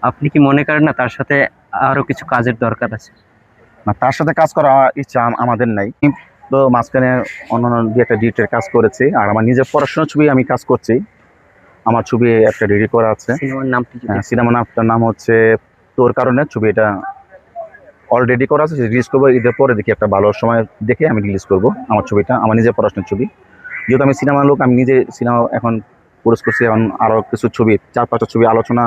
আপনি কি মনে করেন না তার সাথে আরো কিছু কাজের দরকার আছে? না, তার সাথে কাজ করা ইচ্ছা আমাদের নাই। তো মাঝখানে অন্যান্য দুই একটা ডিরেক্টের কাজ করেছি, আর আমার নিজের পড়াশোনার ছবি আমি কাজ করছি। আমার ছবি একটা রেডি করা আছে। সিনেমার নামটি যদি একটু সিনেমা নামটার নাম হচ্ছে তোর কারণে। ছবি এটা অলরেডি করা আছে, রিলিজ করবো ঈদের পরে, দেখি একটা ভালো সময় দেখে আমি রিলিজ করব আমার ছবিটা, আমার নিজের পড়াশোনার ছবি। যেহেতু আমি সিনেমার লোক, আমি নিজে সিনেমা এখন পুরস্কার করছি, এখন আরও কিছু ছবি, 4-5টা ছবি আলোচনা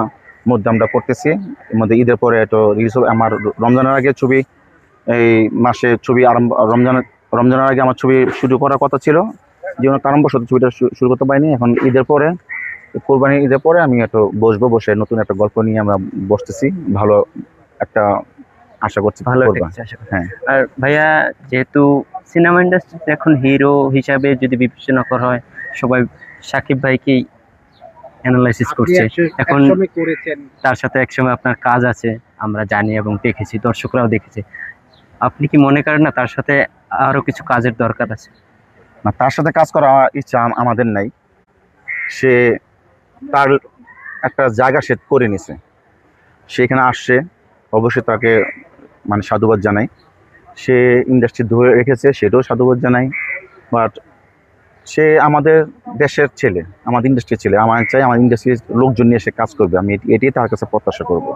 মধ্যে আমরা করতেছি। এর মধ্যে ঈদের পরে এটা রিলিজ হবে। আমার রমজানের আগে ছবি, এই মাসে ছবি আরম্ভ, রমজানের আগে আমার ছবি শুরু করার কথা ছিল, যে কোনো কারণবশত ছবিটা শুরু করতে পারিনি। এখন ঈদের পরে, কোরবানি ঈদের পরে আমি একটু বসবো, বসে নতুন একটা গল্প নিয়ে আমরা বসতেছি। ভালো একটা আশা করছি ভালো একটা করবা। কিছু আশা করি। হ্যাঁ, আর ভাইয়া, যেহেতু সিনেমা ইন্ডাস্ট্রিতে এখন হিরো হিসাবে যদি বিবেচনা করা হয়, সবাই সাকিব ভাইকেই অ্যানালাইসিস আপনি করছে এখন। একসময় করেছেন। তার সাথে একসময় আপনার কাজ আছে, আমরা জানি এবং দেখেছি, দর্শকরাও দেখেছে। আপনি কি মনে করেন না তার সাথে আরো কিছু কাজের দরকার আছে? না, তার সাথে কাজ করা ইচ্ছা আমাদের নাই। সে তার একটা জায়গা সেট করে নিছে, সে এখানে আসছে, অবশ্যই তাকে মানে সাধুবাদ জানাই। সে ইন্ডাস্ট্রি ধরে রেখেছে, সেটাও সাধুবাদ জানাই। বাট সে আমাদের দেশের ছেলে, আমাদের ইন্ডাস্ট্রির ছেলে। আমার চাই আমার ইন্ডাস্ট্রির লোকজন নিয়ে সে কাজ করবে, আমি এটাই তার কাছে প্রত্যাশা করব।